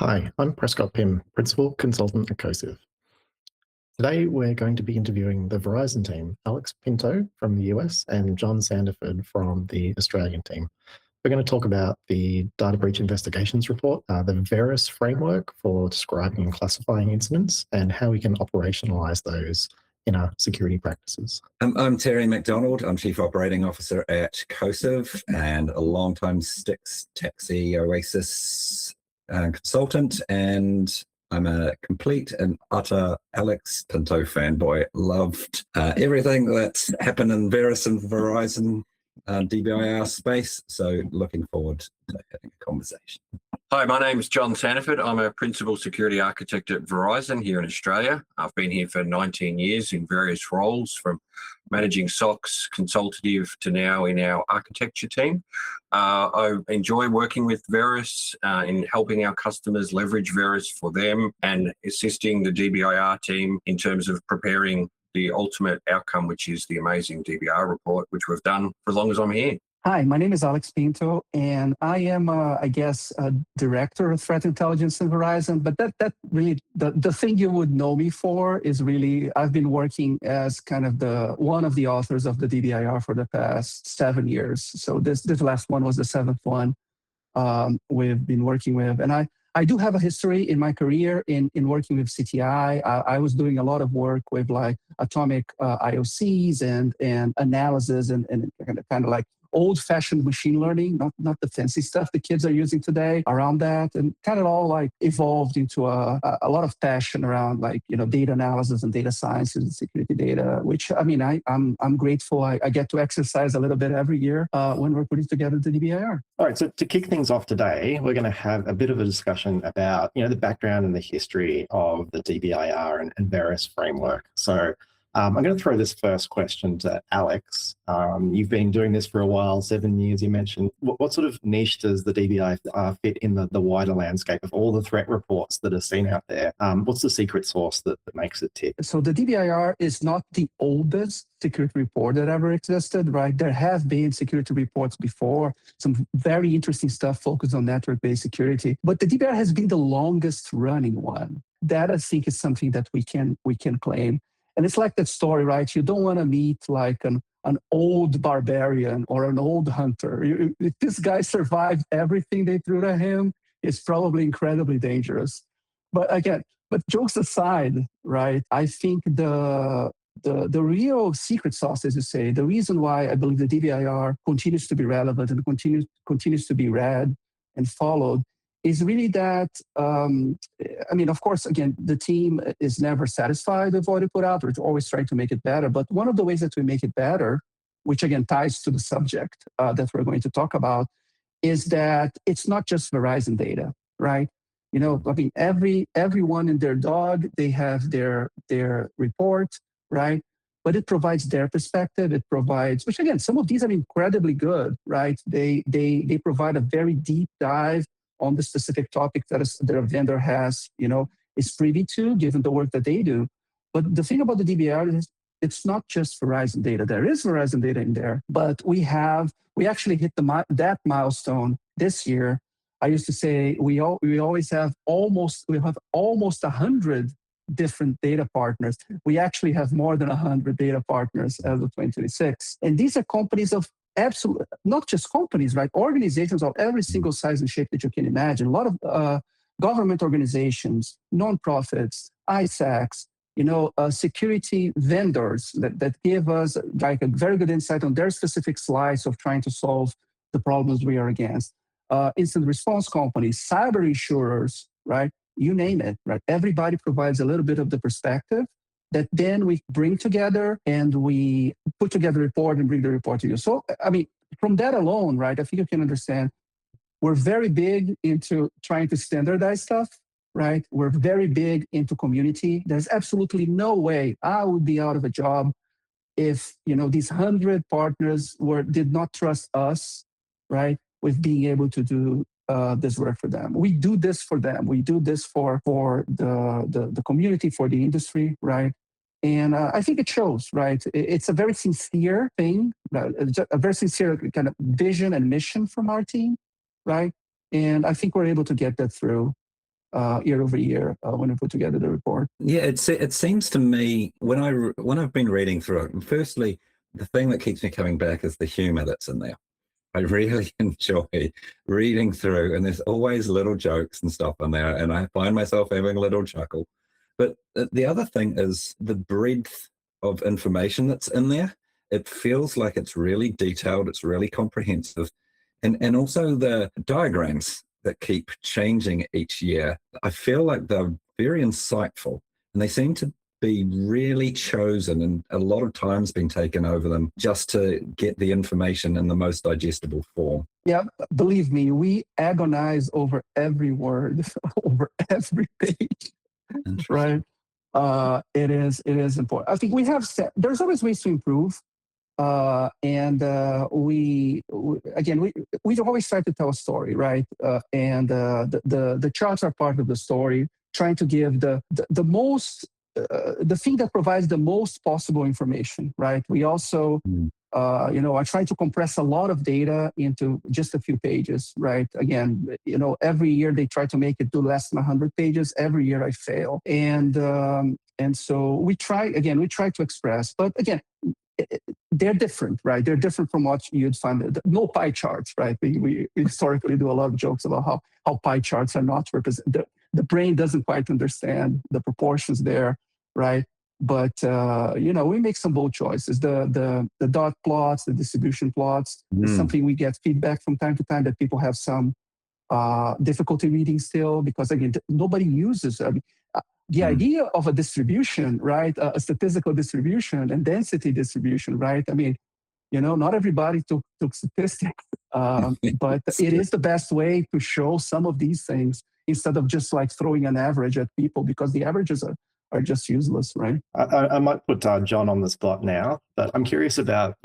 Hi, I'm Prescott Pim, Principal Consultant at Cosive. Today we're going to be interviewing the Verizon team, Alex Pinto from the US and John Sandiford from the Australian team. We're going to talk about the Data Breach Investigations Report, the VERIS framework for describing and classifying incidents, and how we can operationalize those in our security practices. I'm Terry MacDonald. I'm Chief Operating Officer at Cosive and a longtime Styx Taxi Oasis consultant, and I'm a complete and utter Alex Pinto fanboy. Loved everything that's happened in VERIS and Verizon DBIR space, so looking forward to having a conversation. Hi, my name is John Sandiford. I'm a Principal Security Architect at Verizon here in Australia. I've been here for 19 years in various roles, from managing SOCs, consultative, to now in our architecture team. I enjoy working with VERIS in helping our customers leverage VERIS for them and assisting the DBIR team in terms of preparing the ultimate outcome, which is the amazing DBIR report, which we've done for as long as I'm here. Hi, my name is Alex Pinto, and I am, a director of threat intelligence in Verizon. But that really, the thing you would know me for is really, I've been working as kind of one of the authors of the DBIR for the past 7 years. So this last one was the seventh one we've been working with. And I do have a history in my career in working with CTI. I was doing a lot of work with like atomic IOCs and analysis and kind of like old-fashioned machine learning, not the fancy stuff the kids are using today around that, and kind of all like evolved into a lot of passion around like, data analysis and data science and security data, which I'm grateful I get to exercise a little bit every year when we're putting together the DBIR. All right, so to kick things off today, we're going to have a bit of a discussion about, the background and the history of the DBIR and VERIS framework. So I'm going to throw this first question to Alex. You've been doing this for a while, 7 years, you mentioned. What sort of niche does the DBIR fit in the wider landscape of all the threat reports that are seen out there? What's the secret sauce that makes it tick? So the DBIR is not the oldest security report that ever existed, right? There have been security reports before, some very interesting stuff focused on network-based security, but the DBIR has been the longest running one. That I think is something that we can claim. And it's like that story, right? You don't want to meet like an old barbarian or an old hunter. If this guy survived everything they threw at him, it's probably incredibly dangerous. But jokes aside, right? I think the real secret sauce, as you say, the reason why I believe the DBIR continues to be relevant and continues to be read and followed is really that, of course, again, the team is never satisfied with what we put out. We're always trying to make it better. But one of the ways that we make it better, which again ties to the subject that we're going to talk about, is that it's not just Verizon data, right? Everyone and their dog, they have their report, right? But it provides their perspective. It provides, which again, some of these are incredibly good, right? They provide a very deep dive on the specific topic that their vendor is privy to, given the work that they do. But the thing about the DBIR is it's not just Verizon data. There is Verizon data in there, but we actually hit that milestone this year. I used to say we have almost 100 different data partners. We actually have more than 100 data partners as of 2026. And these are companies of absolutely, not just companies, right? Organizations of every single size and shape that you can imagine. A lot of government organizations, nonprofits, ISACs, security vendors that give us like a very good insight on their specific slice of trying to solve the problems we are against. Incident response companies, cyber insurers, right? You name it, right? Everybody provides a little bit of the perspective that then we bring together and we put together a report and bring the report to you. So, from that alone, right, I think you can understand we're very big into trying to standardize stuff, right? We're very big into community. There's absolutely no way I would be out of a job if, these 100 partners did not trust us, right, with being able to do this work for them. We do this for them. We do this for the community, for the industry, right? And I think it shows, right? It's a very sincere thing, a very sincere kind of vision and mission from our team, right? And I think we're able to get that through. year over year when we put together the report. Yeah, it seems to me when I've been reading through it, firstly, the thing that keeps me coming back is the humor that's in there. I really enjoy reading through, and there's always little jokes and stuff in there, and I find myself having a little chuckle. But the other thing is the breadth of information that's in there. It feels like it's really detailed, it's really comprehensive, and also the diagrams that keep changing each year. I feel like they're very insightful, and they seem to be really chosen, and a lot of time's been taken over them just to get the information in the most digestible form. Yeah, believe me, we agonize over every word, over every page, right? It is important. I think we have there's always ways to improve. We always try to tell a story, right? The charts are part of the story, trying to give the most, the thing that provides the most possible information, right? We also, are trying to compress a lot of data into just a few pages, right? Again, every year they try to make it do less than 100 pages. Every year I fail. And so we try to express, but again, they're different, right? They're different from what you'd find. No pie charts, right? We historically do a lot of jokes about how pie charts are not represented. The brain doesn't quite understand the proportions there, right? But we make some bold choices. The dot plots, the distribution plots, is something we get feedback from time to time that people have some difficulty reading still, because again, nobody uses. The idea of a distribution, right? A statistical distribution and density distribution, right? I mean, not everybody took statistics, but it is the best way to show some of these things instead of just like throwing an average at people, because the averages are just useless, right? I might put John on the spot now, but I'm curious about,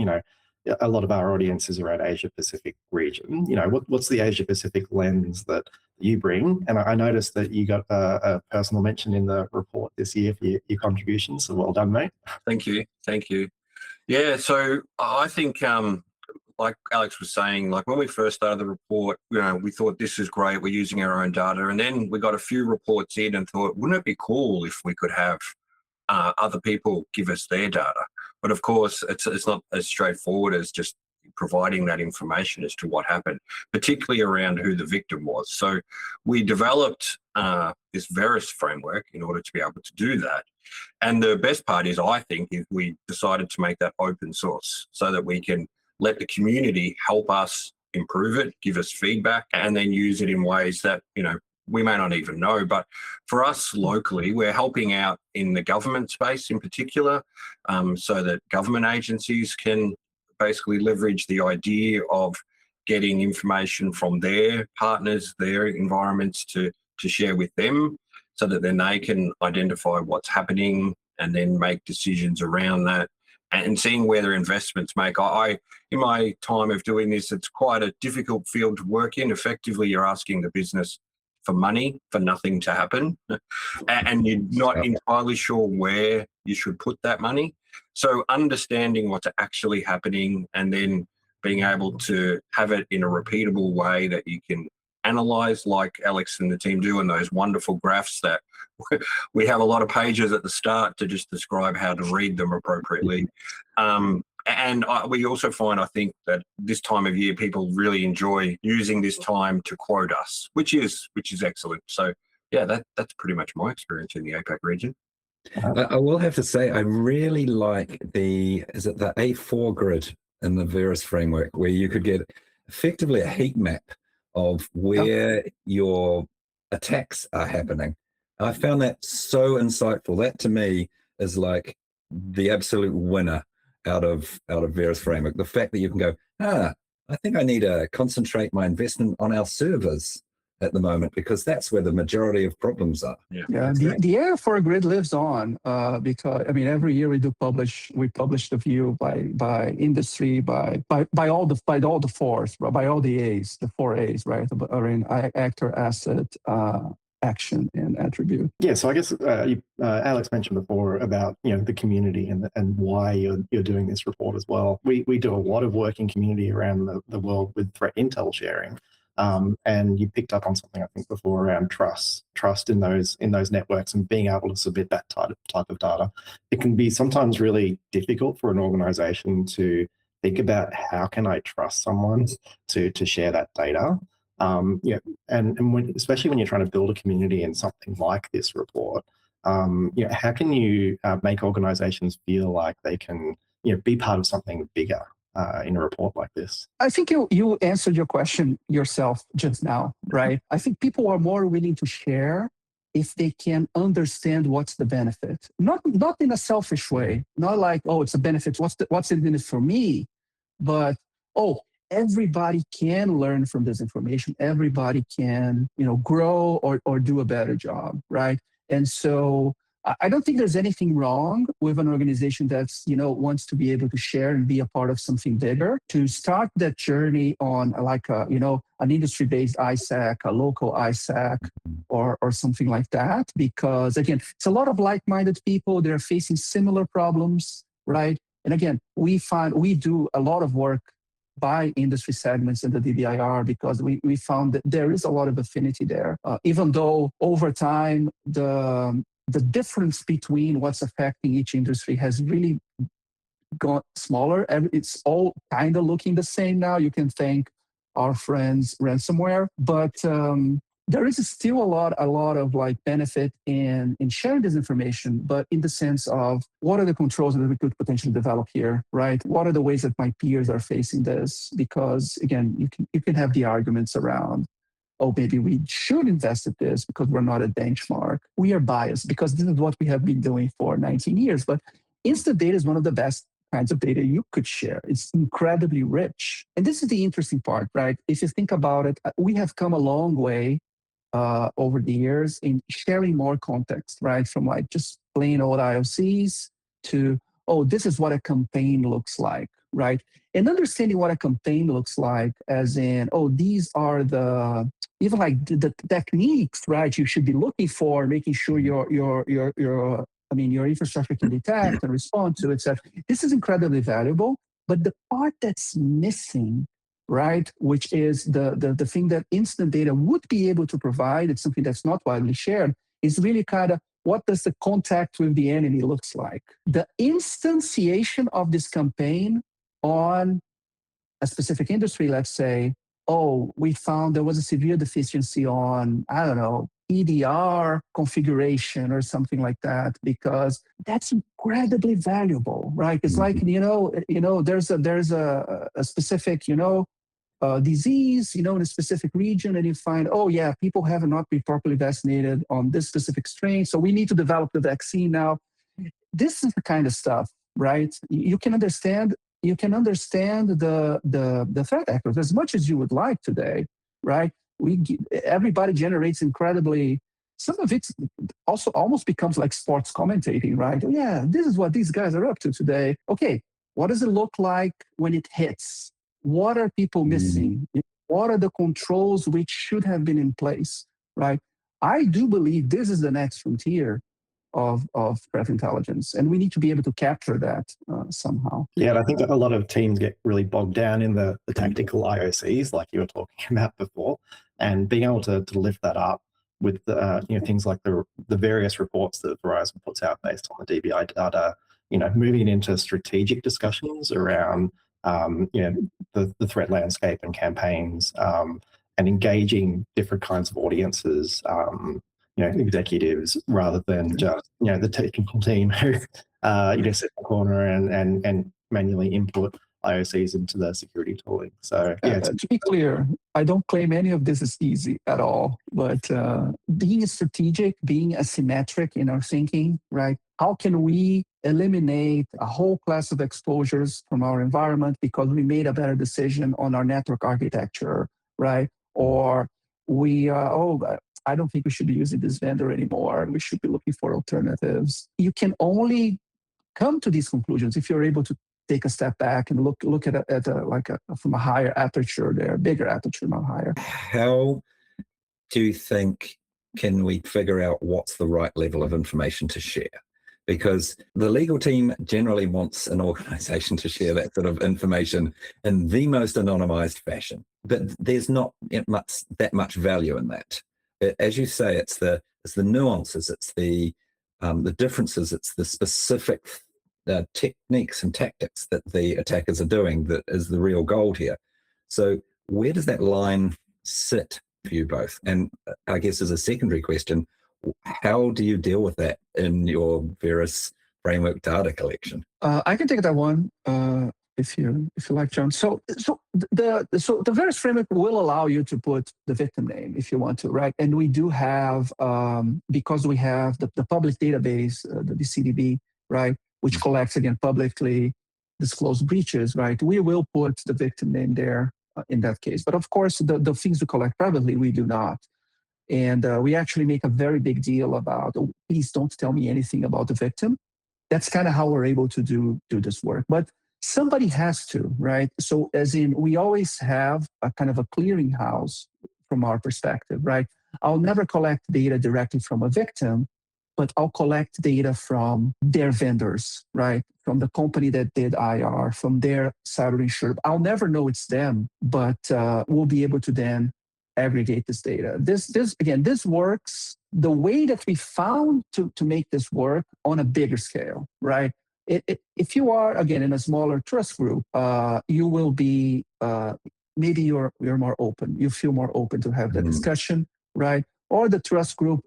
a lot of our audience is around Asia Pacific region. What's the Asia Pacific lens that you bring? And I noticed that you got a personal mention in the report this year for your contributions. So well done, mate. Thank you. Yeah, so I think, like Alex was saying, like when we first started the report, we thought this is great. We're using our own data, and then we got a few reports in and thought, wouldn't it be cool if we could have other people give us their data? But of course, it's not as straightforward as just providing that information as to what happened, particularly around who the victim was. So we developed this VERIS framework in order to be able to do that. And the best part is, I think, is we decided to make that open source so that we can let the community help us improve it, give us feedback, and then use it in ways that, we may not even know. But for us locally, we're helping out in the government space in particular, so that government agencies can basically leverage the idea of getting information from their partners, their environments to share with them, so that then they can identify what's happening and then make decisions around that and seeing where their investments make. In my time of doing this, it's quite a difficult field to work in. Effectively, you're asking the business for money for nothing to happen, and you're not entirely sure where you should put that money. So understanding what's actually happening and then being able to have it in a repeatable way that you can analyze, like Alex and the team do, and those wonderful graphs that we have a lot of pages at the start to just describe how to read them appropriately. We also find, I think, that this time of year, people really enjoy using this time to quote us, which is excellent. So yeah, that's pretty much my experience in the APAC region. I will have to say, I really like the A4 grid in the VERIS framework, where you could get effectively a heat map of where your attacks are happening. I found that so insightful. That to me is like the absolute winner out of VERIS framework. The fact that you can go, I think I need to concentrate my investment on our servers at the moment, because that's where the majority of problems are. The A4 grid lives on, because every year we publish the view by industry, by all the fours, by all the A's, the 4 A's, right? Actor, asset, action, and attribute. Yeah, so I guess Alex mentioned before about the community and why you're doing this report as well. We do a lot of work in community around the world with threat intel sharing. And you picked up on something I think before around trust in those networks and being able to submit that type of data. It can be sometimes really difficult for an organization to think about how can I trust someone to share that data. Especially when you're trying to build a community in something like this report, how can you make organizations feel like they can be part of something bigger in a report like this? I think you answered your question yourself just now, right? I think people are more willing to share if they can understand what's the benefit. Not in a selfish way, not like, oh, it's a benefit, what's in it for me? But, oh, everybody can learn from this information. Everybody can, grow or do a better job, right? And so I don't think there's anything wrong with an organization that's, wants to be able to share and be a part of something bigger. To start that journey on like an industry-based ISAC, a local ISAC, or something like that, because again, it's a lot of like-minded people. They're facing similar problems, right? And again, we do a lot of work by industry segments in the DBIR because we found that there is a lot of affinity there. Even though over time, the difference between what's affecting each industry has really gone smaller. It's all kind of looking the same now. You can thank our friends ransomware, but there is still a lot of like benefit in sharing this information, but in the sense of what are the controls that we could potentially develop here, right? What are the ways that my peers are facing this? Because again, you can have the arguments around, oh, maybe we should invest at this because we're not a benchmark. We are biased because this is what we have been doing for 19 years. But instant data is one of the best kinds of data you could share. It's incredibly rich. And this is the interesting part, right? If you think about it, we have come a long way over the years in sharing more context, right? From like just plain old IOCs to, oh, this is what a campaign looks like, right? And understanding what a campaign looks like as in, oh, these are even like the techniques, right? You should be looking for, making sure your infrastructure can detect and respond to, etc. This is incredibly valuable. But the part that's missing, right, which is the thing that instant data would be able to provide, it's something that's not widely shared, is really kind of what does the contact with the enemy looks like? The instantiation of this campaign on a specific industry, let's say, oh, we found there was a severe deficiency on, I don't know, EDR configuration or something like that, because that's incredibly valuable, right? It's like, there's a specific, disease, in a specific region, and you find, oh yeah, people have not been properly vaccinated on this specific strain, so we need to develop the vaccine now. This is the kind of stuff, right? You can understand the threat actors as much as you would like today, right? Everybody generates incredibly. Some of it also almost becomes like sports commentating, right? Oh, yeah, this is what these guys are up to today. Okay, what does it look like when it hits? What are people missing? What are the controls which should have been in place, right? I do believe this is the next frontier of threat intelligence, and we need to be able to capture that somehow. Yeah, and I think that a lot of teams get really bogged down in the tactical IOCs, like you were talking about before, and being able to lift that up with things like the various reports that Verizon puts out based on the DBI data, moving into strategic discussions around the threat landscape and campaigns, and engaging different kinds of audiences, executives, rather than just the technical team who sit in the corner and manually input IOCs into the security tooling. So to be clear, I don't claim any of this is easy at all, but being strategic, being asymmetric in our thinking, right? How can we eliminate a whole class of exposures from our environment because we made a better decision on our network architecture, right? Or I don't think we should be using this vendor anymore. We should be looking for alternatives. You can only come to these conclusions if you're able to take a step back and look at from a higher aperture there, bigger aperture, not higher. How do you think can we figure out what's the right level of information to share? because the legal team generally wants an organization to share that sort of information in the most anonymized fashion. But there's not that much value in that. As you say, it's the nuances, it's the differences, it's the specific techniques and tactics that the attackers are doing that is the real gold here. So where does that line sit for you both? And I guess as a secondary question, how do you deal with that in your VERIS framework data collection? I can take that one if you like, John. So the VERIS framework will allow you to put the victim name if you want to, right? And we do have because we have the public database, the DCDB, right, which collects again publicly disclosed breaches, right? We will put the victim name there in that case. But of course, the things we collect privately, we do not. And we actually make a very big deal about, oh, please don't tell me anything about the victim. That's kind of how we're able to do this work. But somebody has to, right? So as in, we always have a kind of a clearinghouse from our perspective, right? I'll never collect data directly from a victim, but I'll collect data from their vendors, right? From the company that did IR, from their cyber insurer. I'll never know it's them, but we'll be able to then aggregate this data. This works the way that we found to make this work on a bigger scale, right? If you are, again, in a smaller trust group, you will be, maybe you're more open. You feel more open to have that discussion, right? Or the trust group,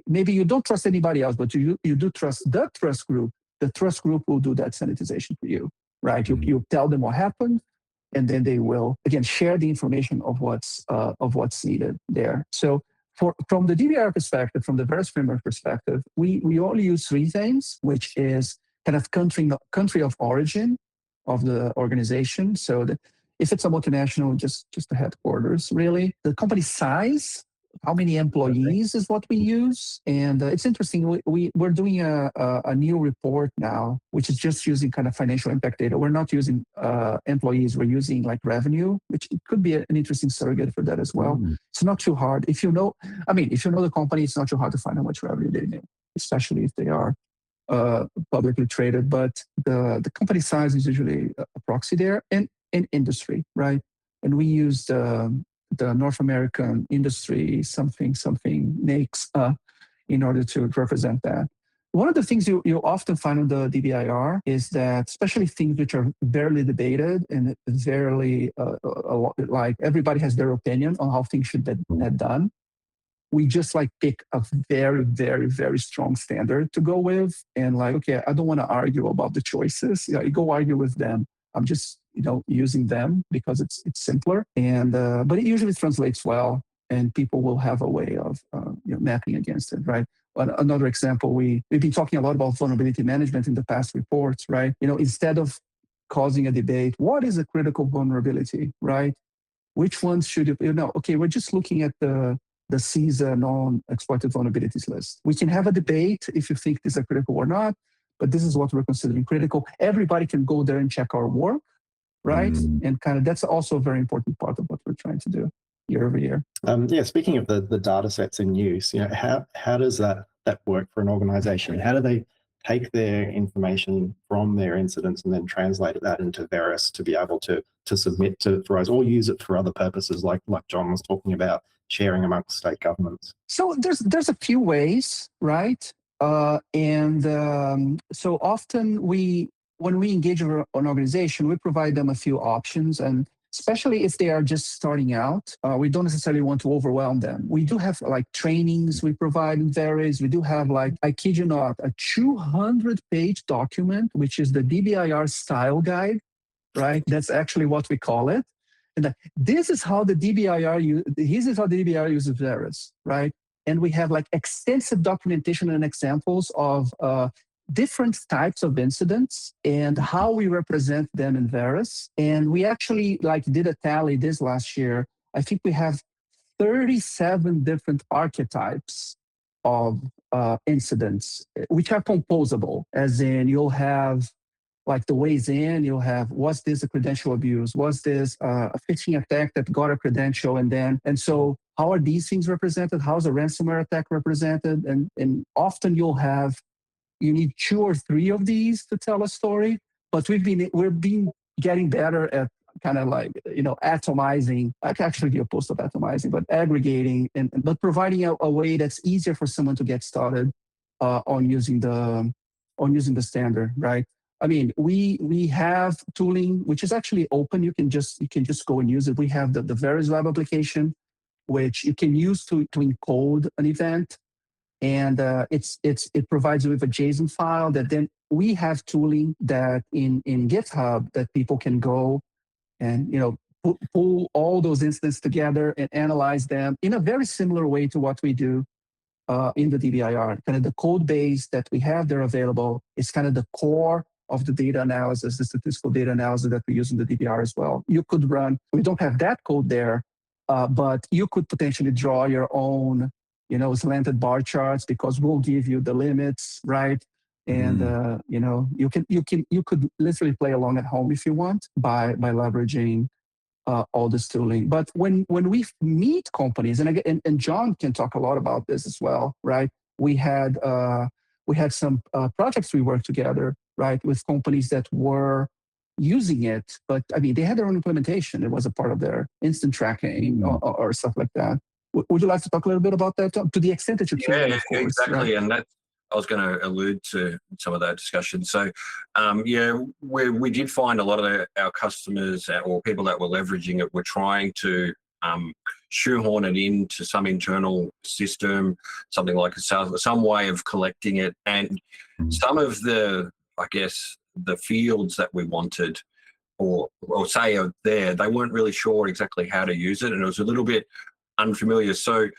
maybe you don't trust anybody else, but you do trust the trust group. The trust group will do that sanitization for you, right? You tell them what happened, and then they will, again, share the information of what's needed there. So from the DBIR perspective, from the VERIS framework perspective, we only use three things, which is kind of country of origin of the organization. So that if it's a multinational, just the headquarters, really. The company size, how many employees is what we use. And it's interesting, we're doing a new report now, which is just using kind of financial impact data. We're not using employees, we're using like revenue, which could be an interesting surrogate for that as well. It's not too hard. If you know the company, it's not too hard to find how much revenue they make, especially if they are publicly traded. But the company size is usually a proxy there, and in industry, right? And we used the North American industry something NAICS in order to represent that. One of the things you often find on the DBIR is that, especially things which are very debated and very like everybody has their opinion on how things should be done, we just like pick a very, very, very strong standard to go with. And like, okay, I don't want to argue about the choices. You go argue with them. I'm just, using them because it's simpler. And but it usually translates well, and people will have a way of mapping against it, right? But another example, we've been talking a lot about vulnerability management in the past reports, right? Instead of causing a debate, what is a critical vulnerability, right? Which ones should you okay, we're just looking at the CISA non-exploited vulnerabilities list. We can have a debate if you think these are critical or not, but this is what we're considering critical. Everybody can go there and check our work, right? And kind of that's also a very important part of what we're trying to do year over year. Speaking of the data sets in use, how does that work for an organization? How do they take their information from their incidents and then translate that into VERIS to be able to submit to Verizon, or use it for other purposes like John was talking about, sharing amongst state governments? So there's a few ways, right? So often when we engage an organization, we provide them a few options, and especially if they are just starting out, we don't necessarily want to overwhelm them. We do have like trainings we provide in VERIS. We do have, like, I kid you not, a 200-page document, which is the DBIR style guide, right? That's actually what we call it. And this is how the DBIR uses VERIS, right? And we have like extensive documentation and examples of different types of incidents and how we represent them in VERIS. And we actually did a tally this last year. I think we have 37 different archetypes of incidents, which are composable, as in you'll have like the ways in, you'll have, was this a credential abuse? Was this a phishing attack that got a credential? And so how are these things represented? How's a ransomware attack represented? And often you'll have you need 2 or 3 of these to tell a story. But we've been getting better at kind of like, atomizing, actually the opposed of atomizing, but aggregating but providing a way that's easier for someone to get started on using the standard, right? I mean, we have tooling which is actually open. You can just go and use it. We have the VERIS web application, which you can use to encode an event, and it provides you with a JSON file that then we have tooling that in GitHub that people can go and pull all those instances together and analyze them in a very similar way to what we do in the DBIR. Kind of the code base that we have there available is kind of the core of the data analysis, the statistical data analysis that we use in the DBIR as well. You could run, we don't have that code there, but you could potentially draw your own, slanted bar charts, because we'll give you the limits, right? And you could literally play along at home if you want by leveraging all this tooling. But when we meet companies, and John can talk a lot about this as well, right? We had some projects we worked together, right, with companies that were using it, but I mean they had their own implementation. It was a part of their instant tracking or stuff like that. Would you like to talk a little bit about that, John? To the extent that you can, of course. Exactly, right? and that I was going to allude to some of that discussion. So, we did find a lot of our customers or people that were leveraging it were trying to shoehorn it into some internal system, something like some way of collecting it, and some of the, I guess, the fields that we wanted or say are there, they weren't really sure exactly how to use it, and it was a little bit unfamiliar. So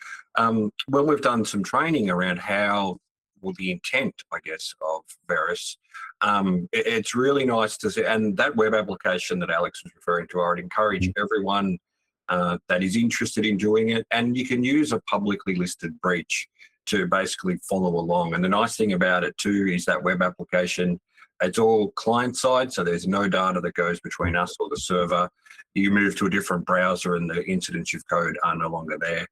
when we've done some training around how, well, the intent, I guess, of VERIS, it's really nice to see. And that web application that Alex was referring to, I would encourage everyone that is interested in doing it. And you can use a publicly listed breach to basically follow along. And the nice thing about it too is that web application, it's all client side, so there's no data that goes between us or the server. You move to a different browser and the incidents you've coded are no longer there.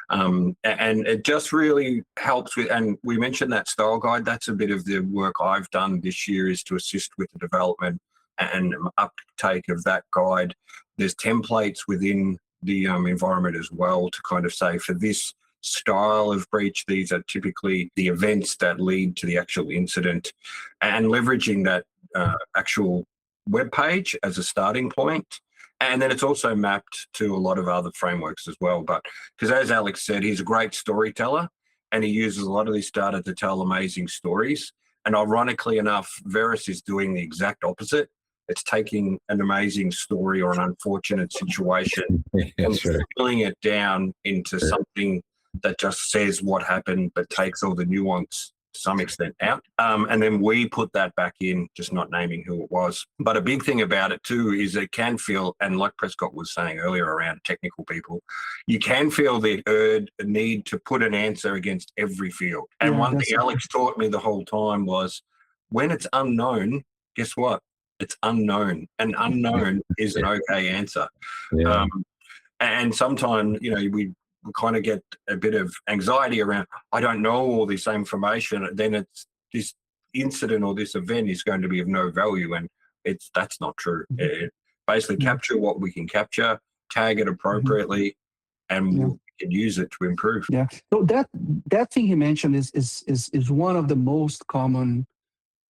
And it just really helps with, and we mentioned that style guide, that's a bit of the work I've done this year, is to assist with the development and uptake of that guide. There's templates within the environment as well to kind of say, for this style of breach, these are typically the events that lead to the actual incident, and leveraging that actual web page as a starting point. And then it's also mapped to a lot of other frameworks as well. But because, as Alex said, he's a great storyteller and he uses a lot of this data to tell amazing stories. And ironically enough, VERIS is doing the exact opposite. It's taking an amazing story or an unfortunate situation and distilling it down into something that just says what happened, but takes all the nuance to some extent out. And then we put that back in, just not naming who it was. But a big thing about it too is it can feel, and like Prescott was saying earlier around technical people, you can feel the need to put an answer against every field. And one thing Alex taught me the whole time was, when it's unknown, guess what? It's unknown, and unknown is an okay answer. Yeah. And sometimes, we kind of get a bit of anxiety around, I don't know all this information, then it's this incident or this event is going to be of no value, and that's not true. It basically capture what we can capture, tag it appropriately, and we can use it to improve. Yeah. So that thing he mentioned is one of the most common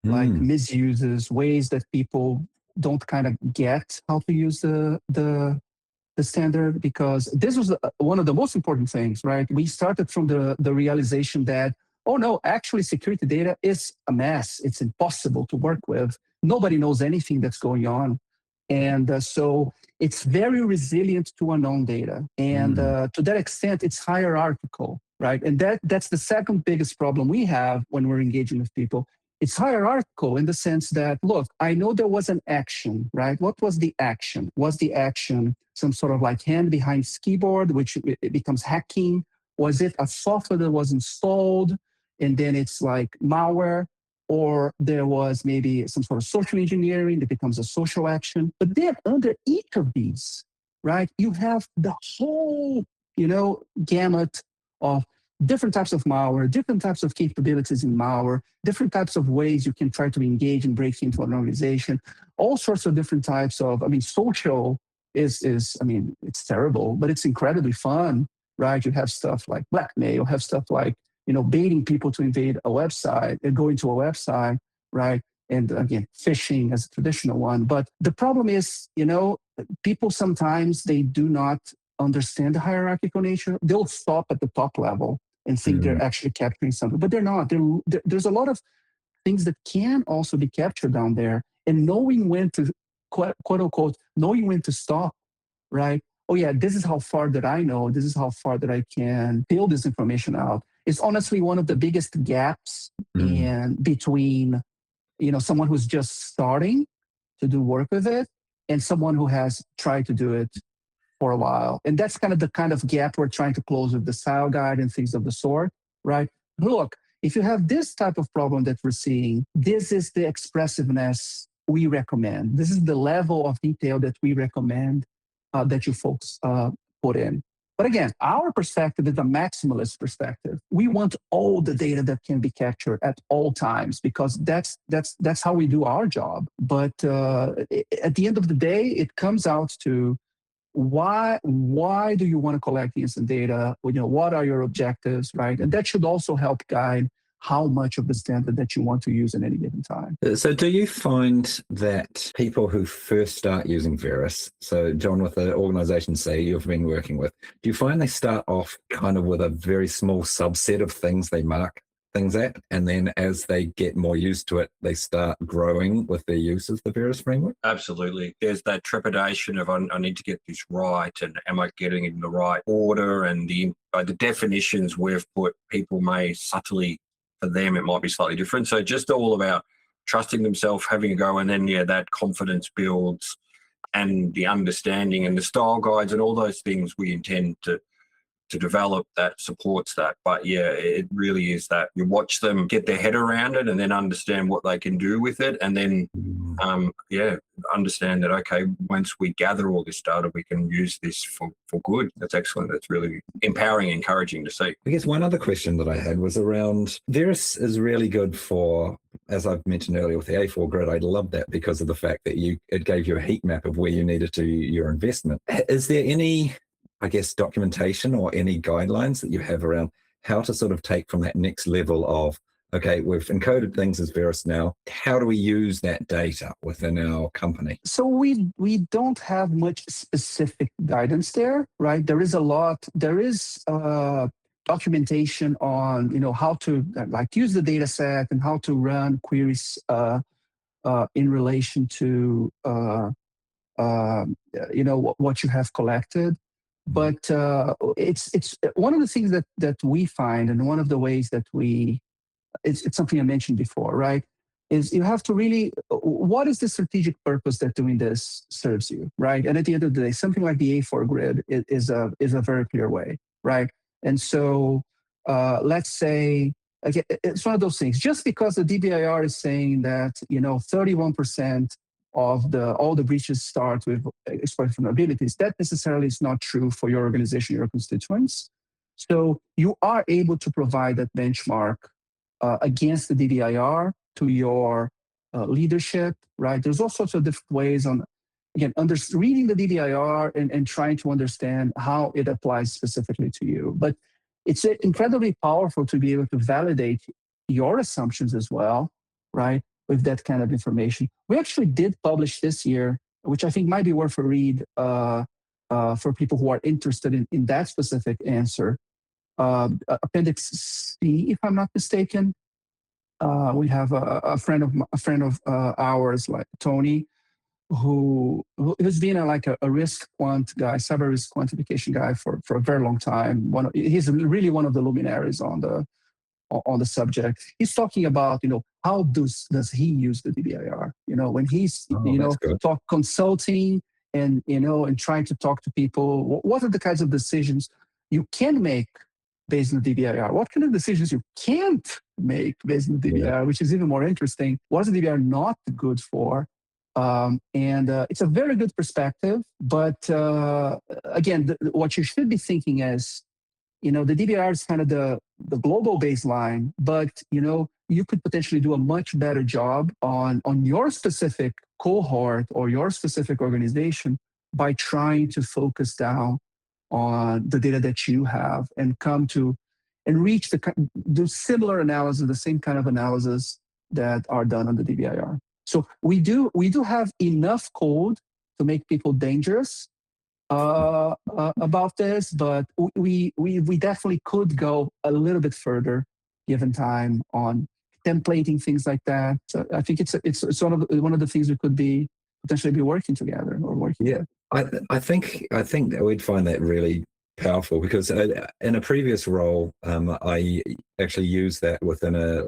misuses, ways that people don't kind of get how to use the standard, because this was one of the most important things, right? We started from the realization that, oh no, actually security data is a mess. It's impossible to work with. Nobody knows anything that's going on. And so it's very resilient to unknown data. And to that extent, it's hierarchical, right? And that's the second biggest problem we have when we're engaging with people. It's hierarchical in the sense that, look, I know there was an action, right? What was the action? Was the action some sort of like hand behind keyboard, which it becomes hacking? Was it a software that was installed and then it's like malware? Or there was maybe some sort of social engineering that becomes a social action? But then under each of these, right, you have the whole, gamut of different types of malware, different types of capabilities in malware, different types of ways you can try to engage and break into an organization, all sorts of different types of, social is it's terrible, but it's incredibly fun, right? You have stuff like blackmail, you have stuff like, baiting people to invade a website and go into a website, right? And again, phishing as a traditional one. But the problem is, people sometimes they do not understand the hierarchical nature. They'll stop at the top level and think they're actually capturing something, but they're not. There's a lot of things that can also be captured down there, and knowing when to, quote unquote, knowing when to stop, right? Oh yeah, this is how far that I know. This is how far that I can peel this information out. It's honestly one of the biggest gaps in between, someone who's just starting to do work with it and someone who has tried to do it for a while. And that's kind of the gap we're trying to close with the style guide and things of the sort, right? Look, if you have this type of problem that we're seeing, this is the expressiveness we recommend. This is the level of detail that we recommend that you folks put in. But again, our perspective is a maximalist perspective. We want all the data that can be captured at all times because that's how we do our job. But at the end of the day, it comes out to why do you want to collect the instant data? What are your objectives, right? And that should also help guide how much of the standard that you want to use at any given time. So do you find that people who first start using VERIS, so John, with the organization, say, you've been working with, do you find they start off kind of with a very small subset of things they mark things at, and then as they get more used to it, they start growing with their use of the VERIS framework? Absolutely. There's that trepidation of, I need to get this right, and am I getting it in the right order? And the definitions we've put, people may subtly, for them, it might be slightly different. So just all about trusting themselves, having a go, and then, that confidence builds, and the understanding and the style guides and all those things we intend to develop that supports that. But yeah, it really is that you watch them get their head around it and then understand what they can do with it. And then, understand that, okay, once we gather all this data, we can use this for good. That's excellent. That's really empowering, encouraging to see. I guess one other question that I had was around VERIS is really good for, as I've mentioned earlier with the A4 grid, I love that because of the fact that it gave you a heat map of where you needed to your investment. Is there any, I guess, documentation or any guidelines that you have around how to sort of take from that next level of, okay, we've encoded things as VERIS now, how do we use that data within our company? So we don't have much specific guidance there, right? There is documentation on, how to use the data set and how to run queries in relation to, what you have collected. But it's one of the things that we find, and one of the ways that it's something I mentioned before, right? Is you have to really, what is the strategic purpose that doing this serves you, right? And at the end of the day, something like the A4 grid is a very clear way, right? And so let's say, again, it's one of those things. Just because the DBIR is saying that 31% of all the breaches start with exploit vulnerabilities, that necessarily is not true for your organization, your constituents. So you are able to provide that benchmark against the DBIR to your leadership, right? There's all sorts of different ways on, again, reading the DBIR and trying to understand how it applies specifically to you. But it's incredibly powerful to be able to validate your assumptions as well, right? With that kind of information. We actually did publish this year, which I think might be worth a read for people who are interested in that specific answer. Appendix C, if I'm not mistaken. We have a friend of ours, like Tony, who's been a risk quant guy, cyber risk quantification guy for a very long time. He's really one of the luminaries on the subject. He's talking about how does he use the DBIR? When he's talk consulting and and trying to talk to people. What are the kinds of decisions you can make based on the DBIR? What kind of decisions you can't make based on the DBIR, which is even more interesting? What is the DBIR not good for? And it's a very good perspective. But again, what you should be thinking is, the DBIR is kind of the global baseline, but you could potentially do a much better job on your specific cohort or your specific organization by trying to focus down on the data that you have and reach do similar analysis, the same kind of analysis that are done on the DBIR. So we do have enough code to make people dangerous about this, but we definitely could go a little bit further given time on templating things like that. So I think it's one of the things we could potentially be working together or working. Yeah, I think that we'd find that really powerful, because in a previous role, I actually used that within a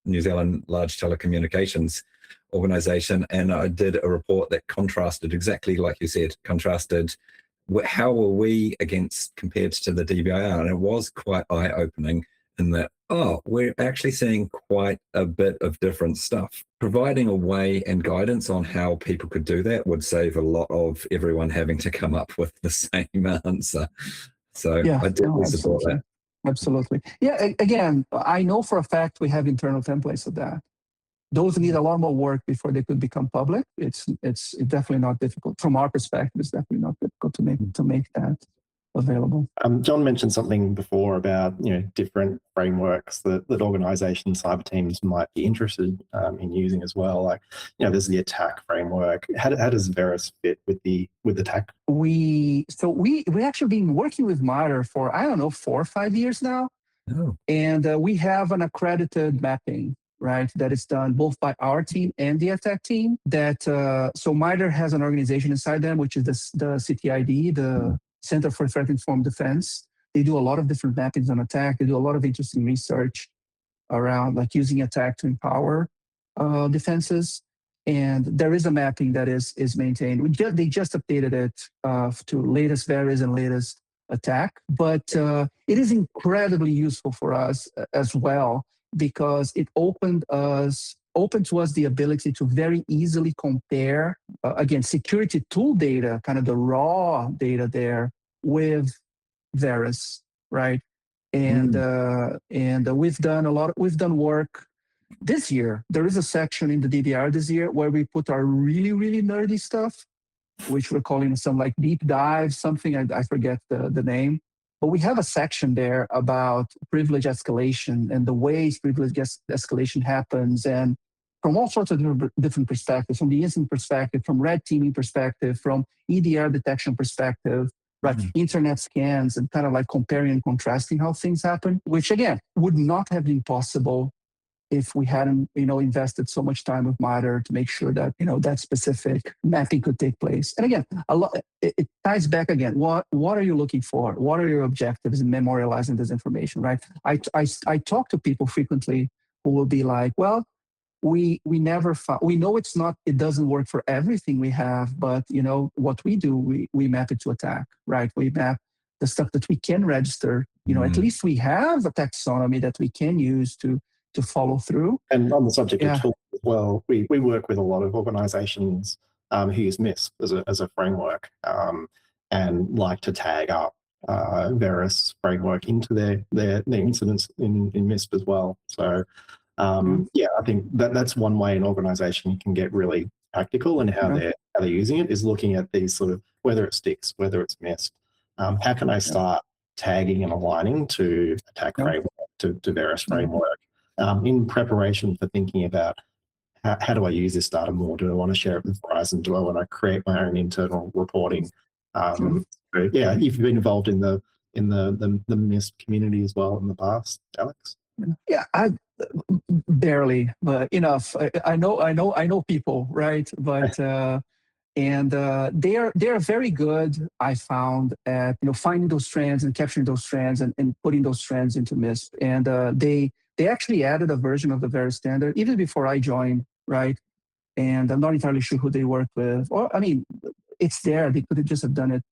New Zealand large telecommunications organization, and I did a report that contrasted exactly like you said, how were we compared to the DBIR, and it was quite eye-opening in that, we're actually seeing quite a bit of different stuff. Providing a way and guidance on how people could do that would save a lot of everyone having to come up with the same answer. So yeah, I definitely support that. Absolutely. Yeah, again, I know for a fact we have internal templates of that. Those need a lot more work before they could become public. It's definitely not difficult. From our perspective, it's definitely not difficult to make that available. John mentioned something before about different frameworks that organizations, cyber teams might be interested in using as well. Like there's the attack framework. How does VERIS fit with the attack? We actually been working with MITRE for 4 or 5 years now, and we have an accredited mapping, right, that is done both by our team and the attack team. That so MITRE has an organization inside them, which is the CTID, the Center for Threat Informed Defense. They do a lot of different mappings on attack. They do a lot of interesting research around like using attack to empower defenses. And there is a mapping that is maintained. They just updated it to latest VERIS and latest attack, but it is incredibly useful for us as well, because it opened to us the ability to very easily compare, again, security tool data, kind of the raw data there, with VERIS, right? And we've done work this year. There is a section in the DBIR this year where we put our really, really nerdy stuff, which we're calling some like deep dive, something, I forget the name. But we have a section there about privilege escalation and the ways privilege escalation happens, and from all sorts of different perspectives, from the incident perspective, from red teaming perspective, from EDR detection perspective, right? Internet scans, and kind of like comparing and contrasting how things happen, which again would not have been possible if we hadn't, invested so much time with MITRE to make sure that, that specific mapping could take place. And again, it ties back again. What are you looking for? What are your objectives in memorializing this information, right? I talk to people frequently who will be like, well, we never found, we know it doesn't work for everything we have, but what we do, we map it to attack, right? We map the stuff that we can register, at least we have a taxonomy that we can use to follow through. And on the subject of tools as well, we work with a lot of organizations who use MISP as a framework and like to tag up VERIS framework into their incidents in MISP as well. So I think that's one way an organization can get really practical in how they're using it, is looking at these sort of, whether it sticks, whether it's MISP. How can I start tagging and aligning to attack framework, to VERIS framework, in preparation for thinking about how do I use this data more? Do I want to share it with Verizon? Do I want to create my own internal reporting? You've been involved in the MISP community as well in the past, Alex. Yeah, I barely, but enough. I know people, right? But they are very good, I found, at finding those trends and capturing those trends and putting those trends into MISP. And they actually added a version of the VERIS standard even before I joined, right? And I'm not entirely sure who they worked with. Or it's there. They could have just have done it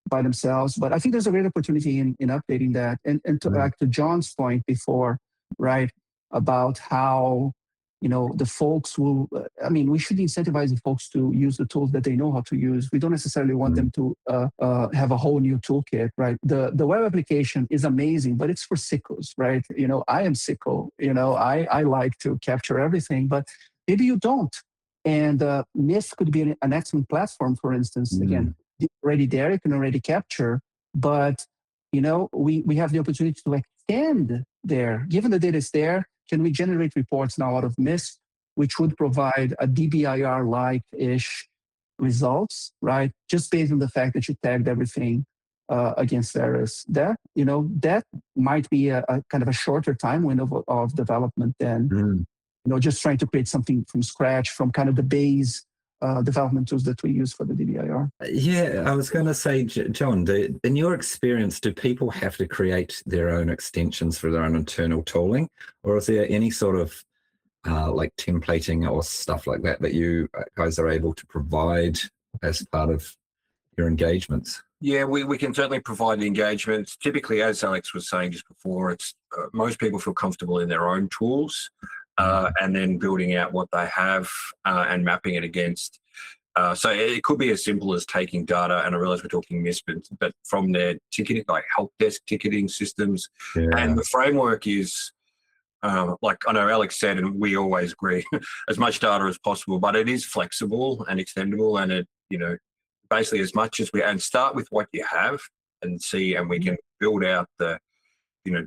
by themselves. But I think there's a great opportunity in updating that. And to back to John's point before, right, about how the folks will, we should incentivize the folks to use the tools that they know how to use. We don't necessarily want them to have a whole new toolkit, right? The web application is amazing, but it's for sickos, right? I am sicko, I like to capture everything, but maybe you don't. And Mist could be an excellent platform, for instance. Again, already there, you can already capture, but we have the opportunity to extend there. Given the data is there, can we generate reports now out of Mist, which would provide a DBIR-like-ish results, right? Just based on the fact that you tagged everything against VERIS. That might be a kind of a shorter time window of development than just trying to create something from scratch from kind of the base development tools that we use for the DBIR. Yeah, I was going to say, John, in your experience, do people have to create their own extensions for their own internal tooling, or is there any sort of like templating or stuff like that you guys are able to provide as part of your engagements? Yeah, we can certainly provide the engagements. Typically, as Alex was saying just before, it's most people feel comfortable in their own tools. And then building out what they have and mapping it against. So it could be as simple as taking data, and I realize we're talking Mist, but from their ticketing, like help desk ticketing systems. Yeah. And the framework is, like I know Alex said, and we always agree, as much data as possible, but it is flexible and extendable, and it, basically as much as and start with what you have and see, and we can build out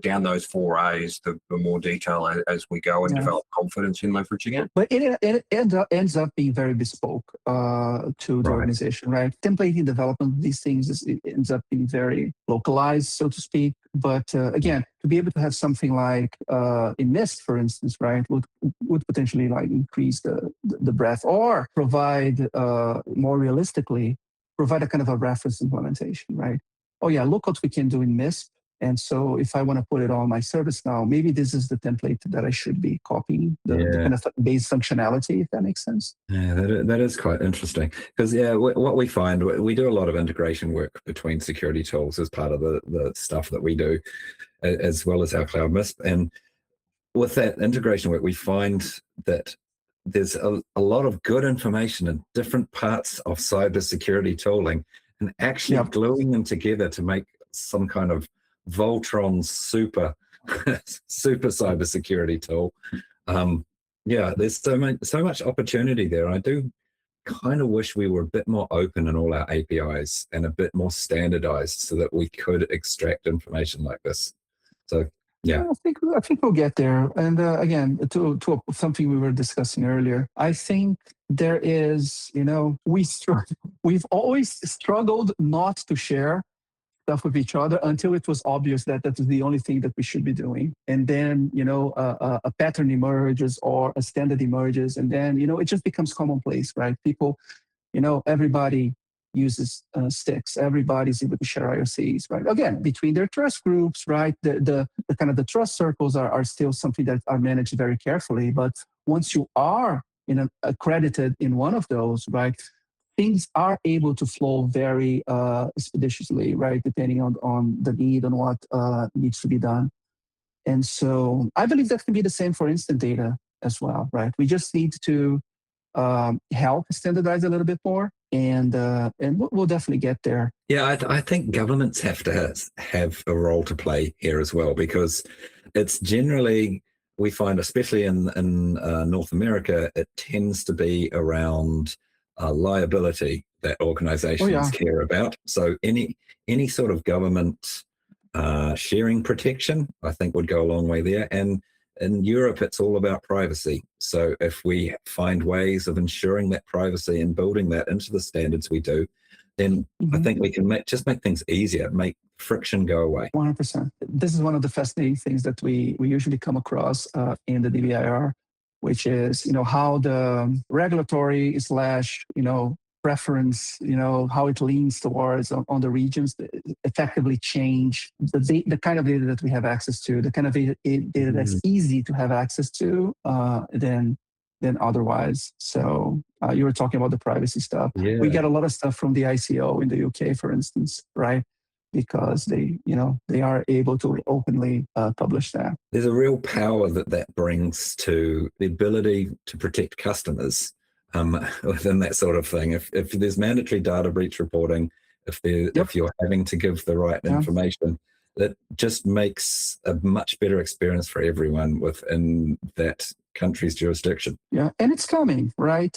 down those 4 A's, the more detail as we go and develop confidence in leveraging it. But it ends up being very bespoke to the organization, right? Templating development of these things it ends up being very localized, so to speak. But again, to be able to have something like in Mist, for instance, right, would potentially increase the breadth, or provide more realistically, provide a kind of a reference implementation, right? Oh yeah, look what we can do in Mist. And so if I want to put it on my service now, maybe this is the template that I should be copying, the kind of base functionality, if that makes sense. Yeah, that is quite interesting. Because, what we find, we do a lot of integration work between security tools as part of the stuff that we do, as well as our Cloud Mist. And with that integration work, we find that there's a lot of good information in different parts of cybersecurity tooling, and actually gluing them together to make some kind of Voltron super cybersecurity tool. There's so much opportunity there. I do kind of wish we were a bit more open in all our APIs and a bit more standardized so that we could extract information like this. So I think we'll get there. And again, to something we were discussing earlier, I think there is, we've always struggled not to share stuff with each other until it was obvious that that is the only thing that we should be doing. And then, a pattern emerges or a standard emerges, and then, it just becomes commonplace, right? People, everybody uses sticks. Everybody's able to share IRCs, right? Again, between their trust groups, right? The kind of the trust circles are still something that are managed very carefully. But once you are accredited in one of those, right, things are able to flow very expeditiously, right? Depending on the need and what needs to be done. And so I believe that can be the same for instant data as well, right? We just need to help standardize a little bit more, and we'll definitely get there. Yeah, I think governments have to have a role to play here as well, because it's generally, we find, especially in North America, it tends to be around liability that organizations care about. So any sort of government sharing protection, I think, would go a long way there. And in Europe, it's all about privacy. So if we find ways of ensuring that privacy and building that into the standards we do, then I think we can make things easier, make friction go away. 100%. This is one of the fascinating things that we usually come across in the DBIR, which is, how the regulatory / preference, how it leans towards on the regions effectively change the kind of data that we have access to, the kind of data that's easy to have access to than otherwise. So you were talking about the privacy stuff. Yeah. We get a lot of stuff from the ICO in the UK, for instance, right? because they are able to openly publish that. There's a real power that brings to the ability to protect customers within that sort of thing. If there's mandatory data breach reporting, if you're having to give the right information, that just makes a much better experience for everyone within that country's jurisdiction. Yeah, and it's coming, right?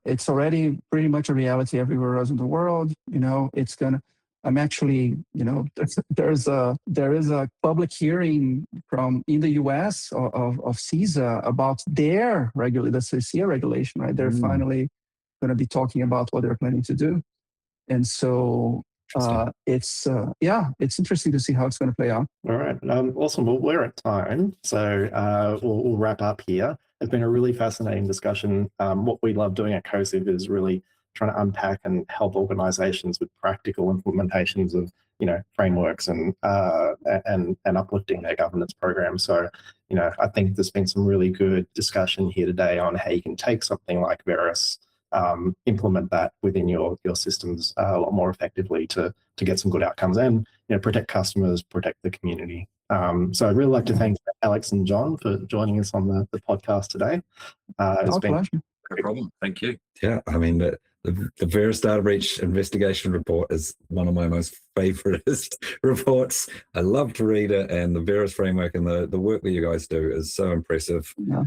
It's already pretty much a reality everywhere else in the world. It's gonna. I'm actually, there is a public hearing in the U.S. of CISA about their the CCA regulation, right? They're finally going to be talking about what they're planning to do, and so it's interesting to see how it's going to play out. All right, awesome. Well, we're at time, so we'll wrap up here. It's been a really fascinating discussion. What we love doing at Cosive is really trying to unpack and help organizations with practical implementations of frameworks and uplifting their governance programs. So I think there's been some really good discussion here today on how you can take something like VERIS, implement that within your systems a lot more effectively to get some good outcomes and protect customers, protect the community. So I'd really like to thank Alex and John for joining us on the podcast today. It's been no problem. Thank you. Yeah, I mean the VERIS data breach investigation report is one of my most favorite reports. I love to read it, and the VERIS framework and the work that you guys do is so impressive. Yeah.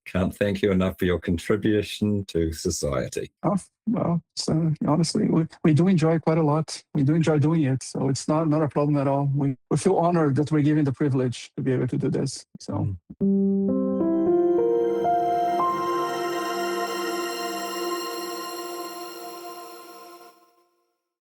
Can't thank you enough for your contribution to society. Oh, well, so honestly, we do enjoy quite a lot. We do enjoy doing it, so it's not a problem at all. We feel honored that we're given the privilege to be able to do this. So.